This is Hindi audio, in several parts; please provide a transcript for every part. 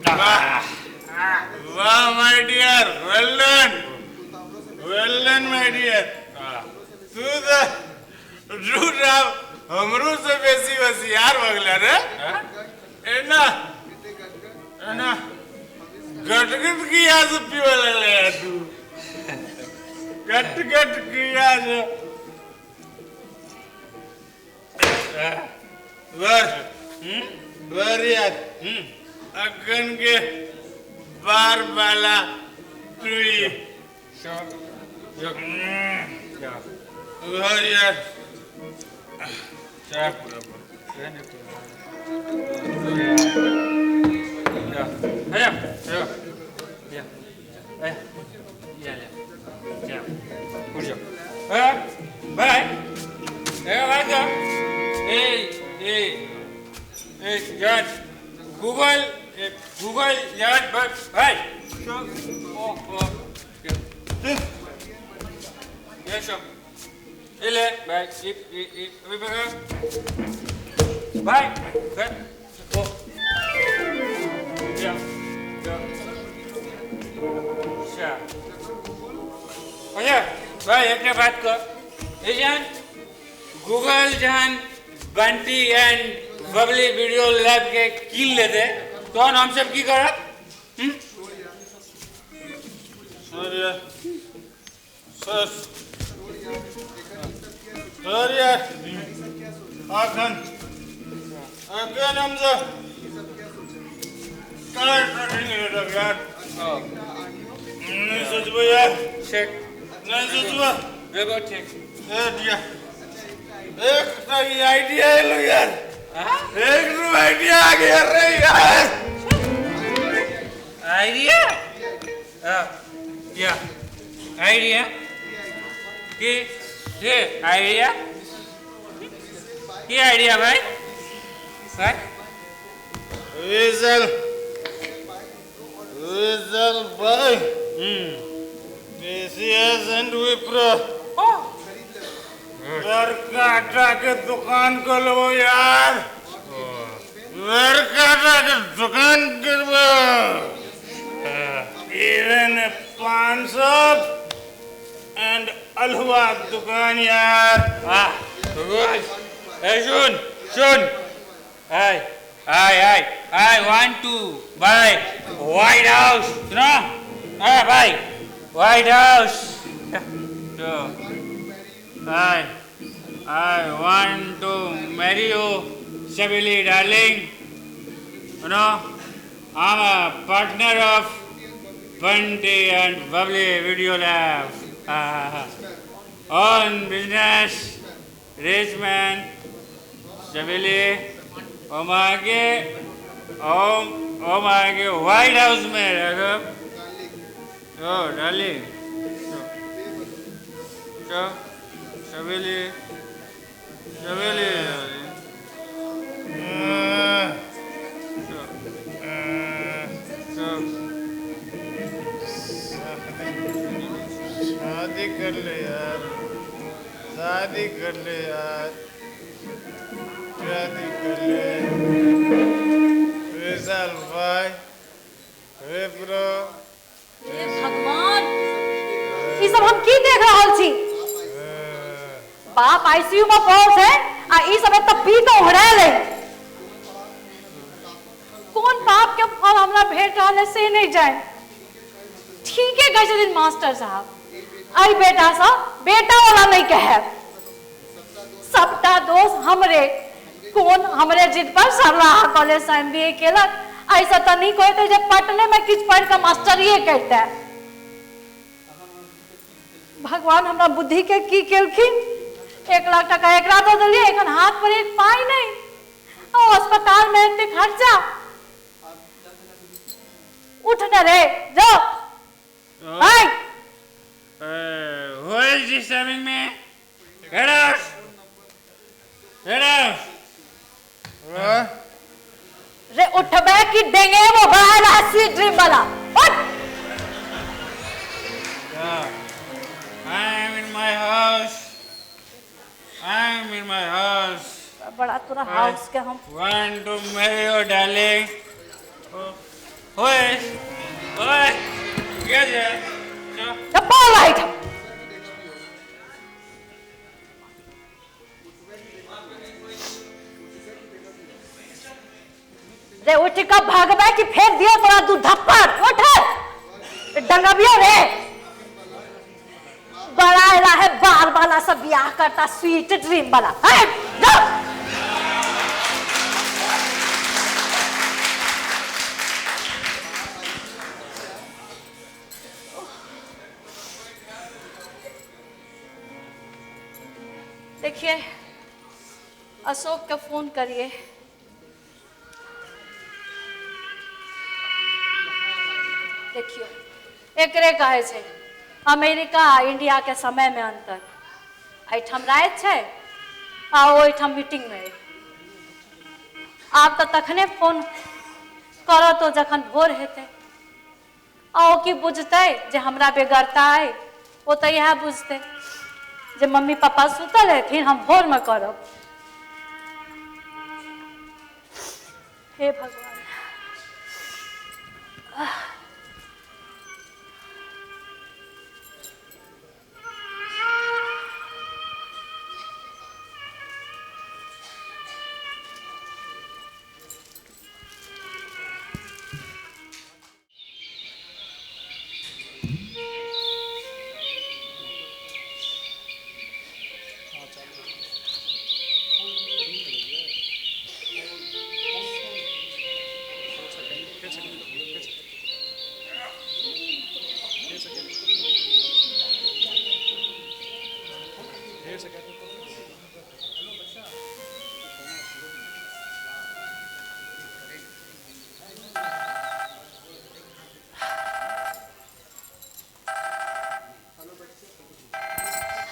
वाह my dear, well done my dear. तू तो रूराव हमरू से बेसी होशियार बगला रे। एना गटगट की आज पीवला ले तू, गट की आज वर यार अगन के बार बाला तुई वर यार क्या पूरा गूगल यार भाई ले भाई भाई भाई एक बात कर गूगल जहां Bunty and Babli video lab के किल लेते तो हम सब की करा अगन हम सब यार नहीं सोचबो यार ठीक नहीं सोचबो देखो ठीक दिया एक आइडिया है लो यार एक आइडिया आ गया रे यार आइडिया क्या आइडिया कि ये आइडिया क्या आइडिया भाई विजल भाई TCS and Wipro घर काटा के दुकान को लो यार घर काटा के दुकान करवा इवन 500 एंड अलहुआ दुकान यार सुन I want to buy White House सुनो भाई White House I want to marry you, Shabili darling. You know, I'm a partner of Bunty and Bubbly Video Lab. On business, rich man, Shabili, Omage, White House में रखो. Oh, darling. So. Shabili शादी कर ले यार शादी कर ले विशाल भाई विप्रो भगवान ये सब हम की देख रहा छी बाप आईसीयू में पहुंच है आ ई सब तब पी के उहरा ले कौन बाप के फल हमरा भेट रहले से नहीं जाए ठीक है गए दिन मास्टर साहब आई बेटा सा बेटा वाला नहीं कहे सबटा दोष हमरे कौन हमरे जिद पर सरलाहा कॉलेज से एमबीए केलक ऐसा तो नहीं कहते जे पटने में किछ पढ़ के मास्टरिए करते भगवान हमरा बुद्धि के की केलखिन 1 लाख टका एकरा दे दिलिए एखन हाथ पर एक पाई नहीं और अस्पताल में इतने खर्चा उठ न रे जाओ हाय who is disturbing me? Get out! रे उठबे की देंगे वो बाहर स्वीट ड्रीम वाला उठ I am in my house. बड़ा तोरा हाउस के हम Want to marry you, darling. ओए ओए क्या है चप्पल लाइट रे उठ का भागबे कि फेर दियो तोरा दू धप्पड़ उठ डंगबियो रे बड़ा एला है बाल वाला सब ब्याह करता स्वीट ड्रीम वाला है जा देखिए अशोक का फोन करिए देखियो एकरे कहे छे अमेरिका इंडिया के समय में अंतर एठम रात छे आ ओठम मीटिंग में आप तो तखने फोन करो तो जखन भोर हेते आओ की बुझते जे हमरा बेगरता है वो तो यह बुझते जे मम्मी पापा सुतल हेथिन हम भोर में करब हे भगवान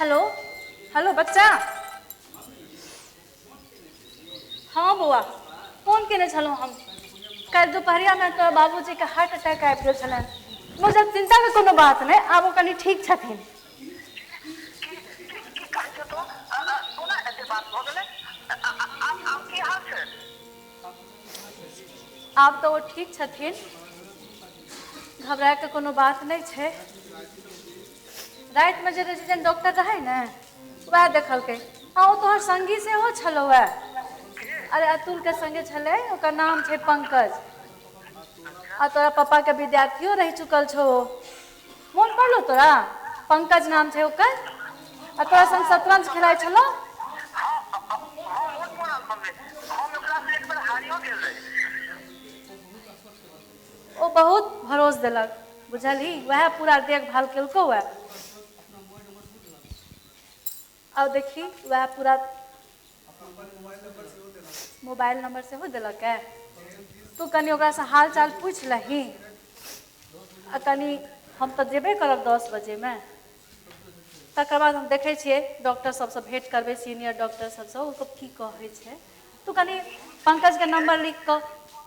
हेलो हेलो बच्चा हाँ बउआ फोन केने छलहुँ हम कल दोपहरिया में तो बाबूजी के हार्ट अटैक आबि गेल छलनि मुझे चिंता के कोनो बात नहीं आब वो कनी ठीक छथिन आब तो वो ठीक छथिन घबराए के कोनो बात नहीं छे रात में जे रेजिडेंट डॉक्टर रहे ने वह देखलकै हाँ वो तोहर संगी से हो छलो अरे अतुल के संगे छले ओकर नाम छे पंकज आ तोरा पापा के विद्यार्थियों रह चुकल छो मोन पड़लो तोरा पंकज नाम छे ओकर आ तोरा संग शतरंज खेलाय छलो ओ बहुत भरोस देलक बुझली वह पूरा देखभाल केलको वह अब देखी वह पूरा मोबाइल नंबर से हो दिलक है तू कनी ओकरा से हाल चाल पूछ लही आ कनी हम तो जेबे करब 10 बजे में तकर बाद हम देखे छिए डॉक्टर सबसे भेंट करबे सीनियर डॉक्टर सबसे ओ की कहे छे तू कनी पंकज के नंबर लिख क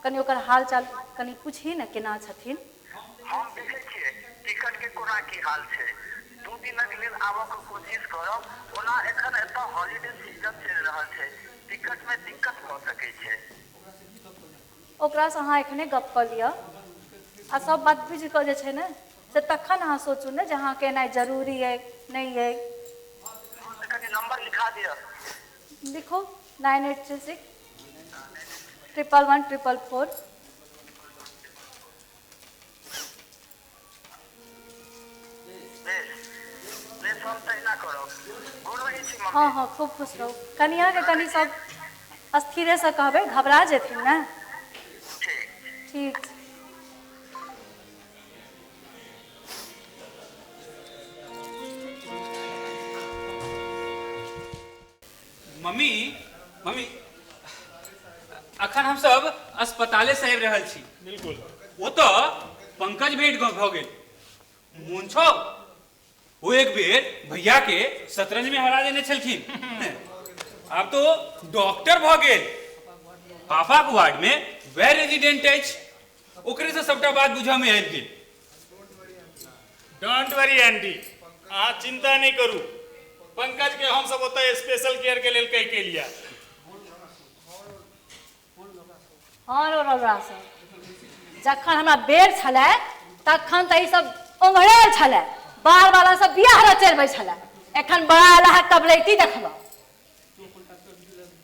कनी ओकर हाल चाल कनी पूछी न केना छथिन हम देखे छिए टिकट के कोना की हाल छे 2 दिनक लेल आबक कोशिश करब ओना एखन एत हॉलिडे सीजन चल रहल छे टिकट में दिक्कत भ सकै छे ओकरा से अहाँ एखने गप क लिया आ सब बात बुझ क जे छे ने से तखन अहाँ सोचू ने जहाँ के नहीं जरूरी है नहीं है कनी नंबर लिखा दिया लिखो 9836 111 444 हाँ हाँ खूब खुश रहो कनिया के कनी सब अस्थिरे से कहबे घबरा जेथिन ना ठीक मम्मी मम्मी अखन हम सब अस्पताले से आबि रहल छी बिल्कुल वो तो पंकज भेंट भ गेल मोन छौ वो एक बेर भैया के शतरंज में हरा देने छलखिन अब तो डॉक्टर भ गेल पापा के वार्ड में वह रेजिडेंट अछि ओकरे से सबटा बात बुझा में आबि गेल डोंट वरी आंटी अहाँ चिंता नहीं करू पंकज के हम सब ओतय स्पेशल केयर के लेल कह के लिया हाँ रो रहा सब जखन हमरा बेर छलै तखन तऽ ई सब ओंघरेल छलै, बाहर वाला सब बियाह रचेबै छलै, एखन बड़ा अला है कबलैती देखबो।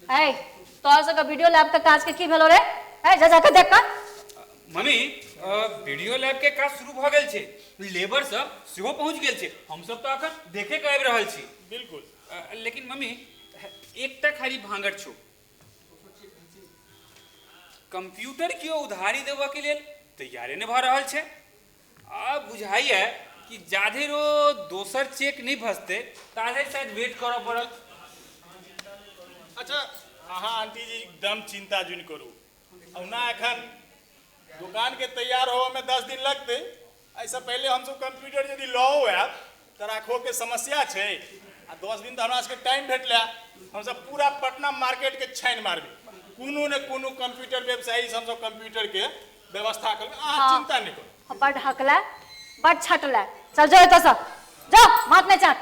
है तोहर सबके वीडियो लैब के काज के की भेलो रे? है जा जाके देख कर। मम्मी वीडियो लैब के काज शुरू भ गेल छै, लेबर सब सेहो पहुंच गेल छै, हम सब तो अखन देखे के आबि रहल छी। बिल्कुल। लेकिन मम्मी एकटा खाली भांगर छौ, कंप्यूटर केओ उधारी देबऽ के लेल तैयारे नहि भऽ रहल छै। आ बुझाइए कि जाधे रो दोसर चेक नहीं भसते ताधे शायद वेट करऽ पड़त। अच्छा अहाँ आंटी जी एकदम चिंता जुन करू, औना एखन दुकान के तैयार होवे में 10 दिन लगते। ऐसा पहले हम सब कंप्यूटर यदि लओ आयब त राखो के समस्या छै, आ 10 दिन तो हमरा सबके टाइम भेटला, हम सब पूरा पटना मार्केट के छाइन मारबी, कोनो ने कोनो कंप्यूटर व्यवसायी हम सब कंप्यूटर के व्यवस्था करबे। अहाँ चिंता नहीं करू। बड़ हकला बड़ छटला, चल जाओ तो सब जाओ, मात नहीं चाट।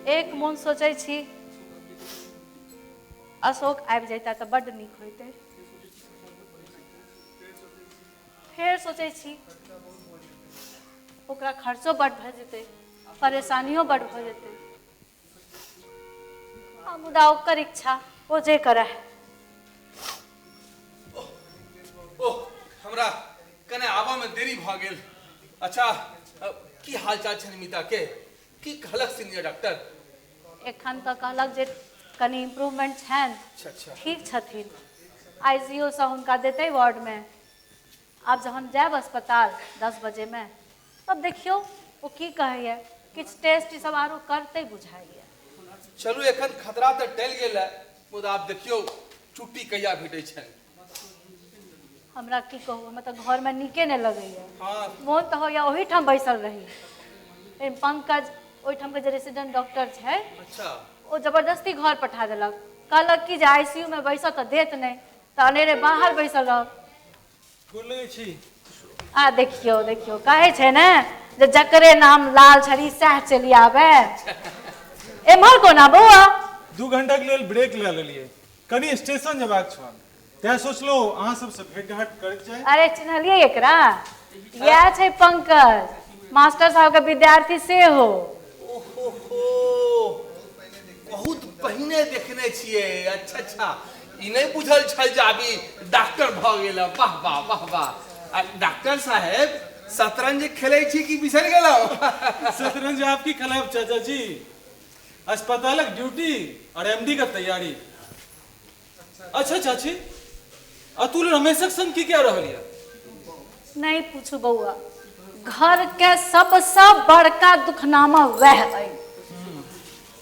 एक मन सोचे छी अशोक आबि जाता तो बड़ नीक होते, फिर सोचे छी ओकरा खर्चो बड़ भ जेते, परेशानियों बड़ भ जेते। मुदा ओकर इच्छा ओ जे करे। ओह हमरा कने आवा में देरी भ गेल। अच्छा की हालचाल छै निमिता के? की कहलक सीनियर डॉक्टर? एखन तो कहलक जे कनी इम्प्रूवमेंट छन, ठीक छथिन, आईसीयू से हुनका देते वार्ड में। आब जहन जाब अस्पताल 10 बजे में तब देखियो वो की कहैया, किछ टेस्ट ई सब आरो करते बुझाइए। चलू एखन खतरा त टल गेल है, मुदा आप देखियो छुट्टी कहिया भेटै छै। हमरा की कहू, हमें तो घर में नीके नहीं लगैया। हाँ मोन तो होया ओही ठाम बैसल रही। पंकज ओही ठाम के जे रेसिडेंट डॉक्टर छै, अच्छा वो जबरदस्ती घर पठा देलक, कहलक कि जे आईसीयू में बैसल तो देत नहीं, तो अनेरे बाहर बैसल रह। गोर लगै छी। आ देखियो देखियो कहे छै ने जे जकरे नाम लाल छड़ी सह चली आवे। एम्हर कोना बौआ? 2 घंटा के लेल ब्रेक ले लेलिए, कनी स्टेशन जेबाक छल, तै सोचलो अहाँ सब से भेंट घाट करके जाय। अरे चिन्हलिए एकरा? यह छै पंकज, मास्टर साहब के विद्यार्थी से हो। ओहो बहुत पहिने देखने छिए। अच्छा अच्छा ई नहीं बुझल छल जे अभी डॉक्टर भ गेल। वाह वाह वाह वाह। डॉक्टर साहब शतरंज खेले छी कि बिसर गेलो? शतरंज आपकी खिलाफ चाचा जी, अस्पताल की ड्यूटी और एमडी का तैयारी। अच्छा चाची अतुल रमेशक संग की क्या रहलिए? नहीं पूछू बउआ, घर के सबसे बड़का दुखनामा वह है।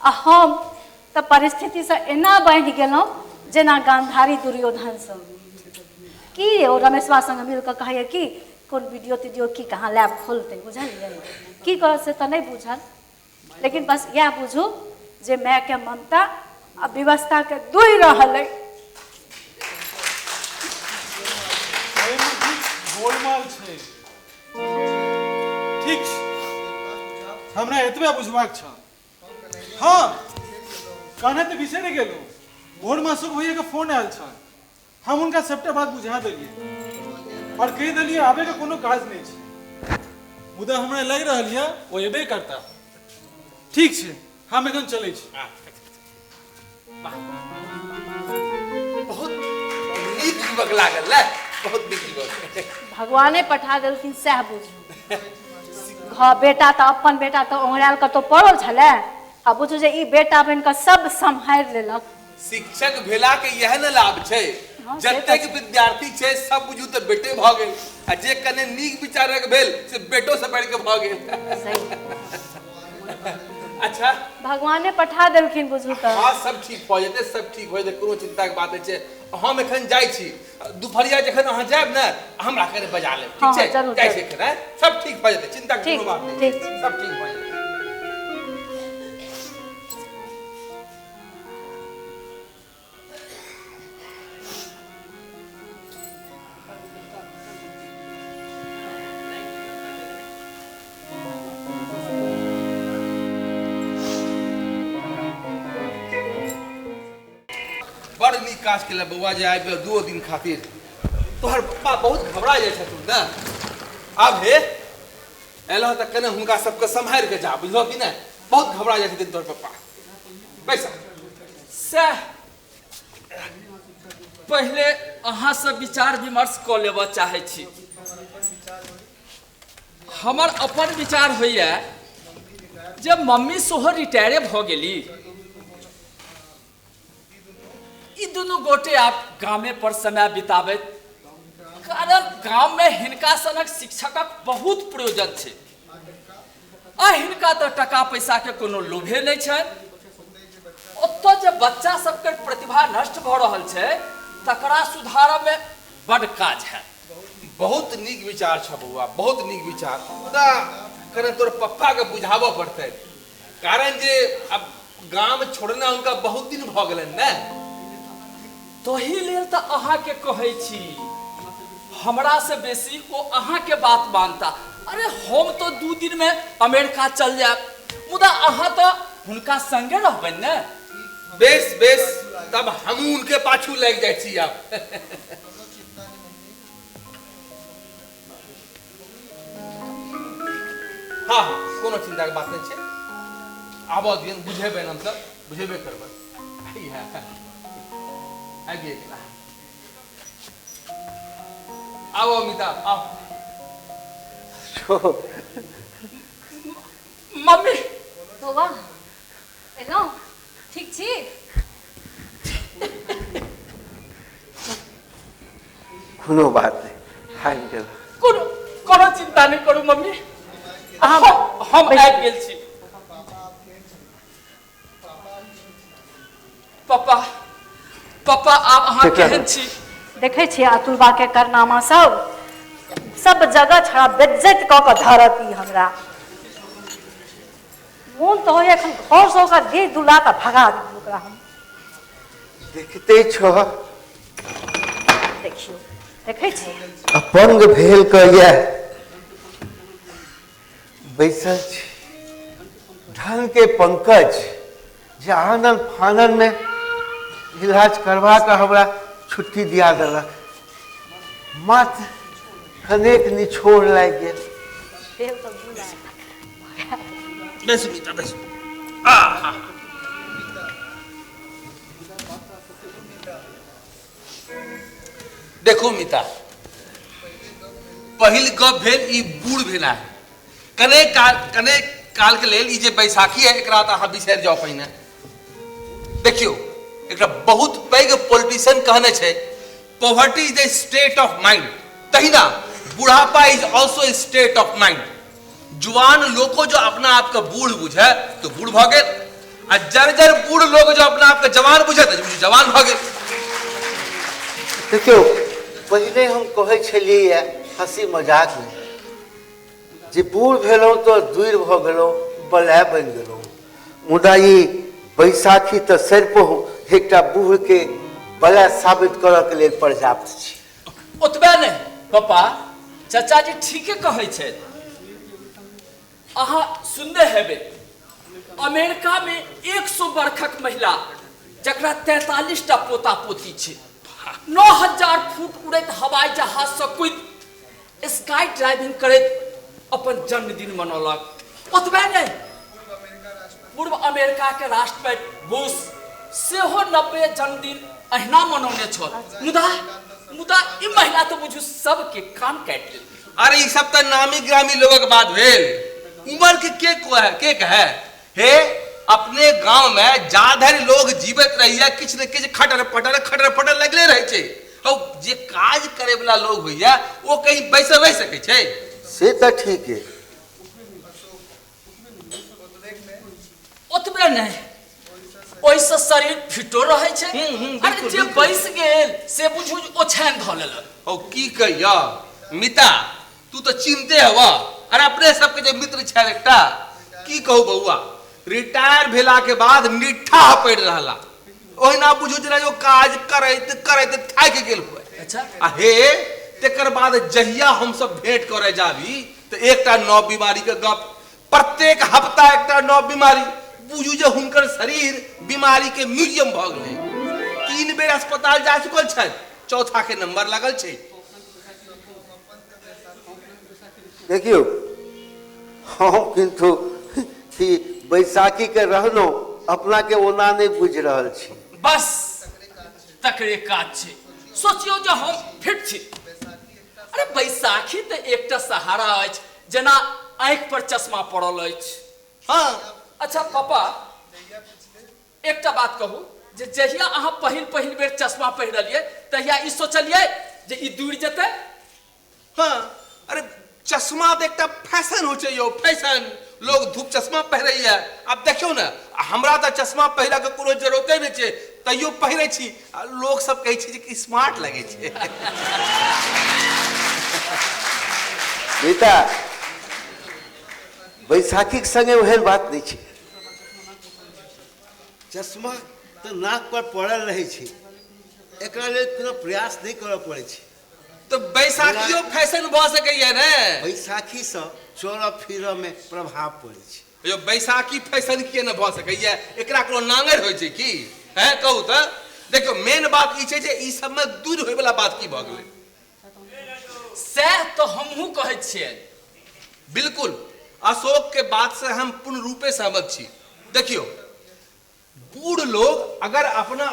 हम तो परिस्थिति से एना बढ़ गेलौं जेना गांधारी दुर्योधन से। की ओ रमेशवा संग मिल के कहिए कि कोन वीडियो तीडियो की कहाँ लैब खोलते, बुझलिए की कर से तो नहीं बुझल, लेकिन बस यह बुझू जे माय के ममता आ व्यवस्था के दुई रहल है। गोलमाल छै, ठीक छै, हमरा एतबे बुझबाक छ। हाँ कहने तो बिसरे गेलो, भोर में अशोक भैया के फोन आयल छ, हम उनका सबटा बात बुझा देलिए और कह दिलिए आबे का कोनो काज नहीं छै, मुदा हमरा लग रहल है वो एबे करता। ठीक छै हम एखन चलै छी। बहुत नीक युवक लागल ले, बहुत नीक युवक। भगवाने पठा देलखिन सह बुझू। घर बेटा तो अपन बेटा तो ओंघराल कतो पड़ल छले, आ बुझू जे ई बेटा बन के सब संभाल लेलक। शिक्षक भेला के यह न लाभ छै, हाँ, जतेक विद्यार्थी छै सब बुझू तो बेटे भ गेल, आ जे कने नीक विचारक भेल से बेटो से बढ़ के भ गेल। अच्छा भगवाने पठा देलखिन बुझू तो। हाँ सब ठीक हो जेते, सब ठीक हो जेते, कोनो चिंता के बात नहीं छै। हम एखन जाय छी, दुपहरिया जखन अहाँ जायब न हमरा करे बजा लेब, ठीक हाँ, छै? जरूर, जाय जरूर। छी एखन, सब ठीक हो जेते, चिंता के ठीक, कोनो बात नहीं, ठीक। सब ठीक हो जेते। बड़ नीक काज केला बउआ जे आबि गेल 2 दिन खातिर। तोहर पप्पा बहुत घबरा जाइ छथुन ने। आब हे एलह त कने हुनका सबके सम्हारि के जा, बुझलो कि नहीं? बहुत घबरा जाइ छथिन तोहर पप्पा। बैसा। सह पहले अहाँ से विचार विमर्श क लेब चाहे छी। हमर अपन विचार होइए जब मम्मी सोहो रिटायरे भ गेली, ई दुनू गोटे आप गामे पर समय बिताबैत, कारण गाम में हिनका सनक शिक्षकक बहुत प्रयोजन छै। आ हिनका तो टका पैसा के कोनो लोभे नहीं छै। ओतो जे बच्चा सबके प्रतिभा नष्ट भ रहल छै तकरा सुधारब में बड़ काज है। बहुत नीक विचार छ बउआ, बहुत नीक विचार। मुदा कने तोर पप्पा के बुझाबो पड़तै, कारण जे अब गाम छोड़ना उनका बहुत दिन भ गेलन ने। तोही लेल त अहाँ के कहै छी, हमरा से बेसी ओ अहाँ के बात मानता। अरे हम तो 2 दिन में अमेरिका चल जाब, मुदा अहाँ तो हुनका संगे रहबन ने। बेस बेस, तब हम उनके पाछू लग जाइ छी आब। हाँ हाँ, कोनो चिंता के बात नहीं छै। आबो दिन बुझेबे हम सब, बुझेबे करबै। आगे गेला। आओ अमिता, आओ। मम्मी बौआ एलो ठीक छी? कोनो बात नहीं, आबि गेल। कोनो चिंता नहीं करू मम्मी, हम आबि गेल छी। पापा पापा आप अहाँ केहन छी? देखे छी अतुलबा के कारनामा सब जगह छड़ा बेज्जत क के धरती हमरा। मोन तो होय एखन घर से ओकर देह दुला के भगा दी ओकरा हम। देखते छो, देखियो देखे छी अपंग भेल कहिया बैसल छी। धन के पंकज जे आनंद फानन में इलाज करवा के हमरा छुट्टी दिया देलक, मात्र कनेक निछोड़ लाग गेल। देह तो दुला। बैसो मीता, बैसो। देखो मीता, पहिल गप भेल ई बूढ़ भेला है। कने काल के लेल ई जे बैसाखी है एकरा त अहाँ बिसरि जाओ पहिने। देखियो एकरा बहुत पैघ पॉलिटिशियन कहने छै, poverty is a state of mind. तहिना बुढ़ापा is also a state of mind. जुआन लोग जो अपना आप का बूढ़ बुझे तो बूढ़ भ गेल, आ जर्जर बूढ़ लोग जो अपना आप का जवान बुझे तो जवान भ गेल। देखियो पहले हम कहे छलिए हंसी मजाक में जे बूढ़ भेलो तो दूर भ गेलो, बलय बन गेलो। मुदा ई बैसाखी तो सिर्फ एकटा बूढ़ के बलय साबित करऽ के लेल पर्याप्त छै। ओतबे नहीं पापा, चाचा जी ठीके कहै छै। अहाँ सुनने हेबे अमेरिका में 100 वर्षक महिला जकरा 43 टा पोता पोती छै, 9000 फुट उड़ैत हवाई जहाज से कूद स्काई ड्राइविंग करैत अपन जन्मदिन मनौलक। ओतबे नहीं पूर्व अमेरिका के राष्ट्रपति बुश सेहो 90 जन्मदिन अहिना मनौने छल। मुदा ई महिला तो बुझू सबके कान काटि लेलकै। अरे ई सब त नामी ग्रामी लोगक बात भेल। उम्र के कहे हे अपने गांव में जाधर लोग जीवित रहिया किछ न किछ खटर पटर लगले रहे छे। और जे काज करे वाला लोग होइया वो कहीं बैसे रह सके छे। से तो ठीक है। ओतबे नहीं ओइसे शरीर फिटो रहे छे। अरे जे बैस गेल से बुझू ओछान ध लेलक। ओ की कहिया मिता, तू तो चिंते हवा। अरे अपने सबके जो मित्र छै एकटा, की कहू बउआ, रिटायर भेला के बाद निठा पड़ रहला। ओहिना बुझू जरा जो काज करैत थाक गेल हुए। अच्छा आ हे तेकर बाद जहिया हम सब भेंट करे जाबी तो एकटा नव बीमारी के गप, प्रत्येक हफ्ता एकटा नव बीमारी। बुझू जे हुनकर शरीर बीमारी के म्यूजियम भ गेलै। 3 बेर अस्पताल जा चुकल छै, चौथा के नंबर लगल छै। देखियो हम किंतु कि बैसाखी के रहनो अपना के ओना नहीं बुझ रहल छी। बस तकरे काज छै। सोचियो जे हम फिट छी। अरे बैसाखी तो एकटा सहारा अछि, जेना आँखि पर चश्मा पड़ल अछि। हाँ अच्छा पापा, एकटा बात कहू, जे जहिया अहाँ पहिल बेर चश्मा पहिरलियै तहिया ई सोचलियै जे ई दूर जेतै? हाँ, अरे चश्मा तो एक फैशन हो चाहिए, फैशन। लोग धूप चश्मा पहिरैया। अब देखियो ना, हमरा तो चश्मा पहिरा के कोनो जरूरते नहीं छै, तैयो पहिरै छी। लोग सब कहै छै कि स्मार्ट लगे छै। बेटा बैसाखी के संगे वह बात नहीं छै। चश्मा तो नाक पर पड़ल रहे छै, एकरा लेल कोनो प्रयास नहीं करऽ पड़े छै। तो बैसाखियो फैशन भ सकैया ने? बैसाखी से चोरा फिरऽ में प्रभाव पड़े छै। यो बैसाखी फैशन किए न भ सकैया? एकरा कोनो नांगर होय छै की? है कहू त? देखियो मेन बात ई छै जे ई सब में दूर होय वाला बात की भ गेलै? सैह तो हमहू कहै छियै। बिल्कुल, अशोक के बात से हम पूर्ण रूपे सहमत छी। देखियो बूढ़ लोग अगर अपना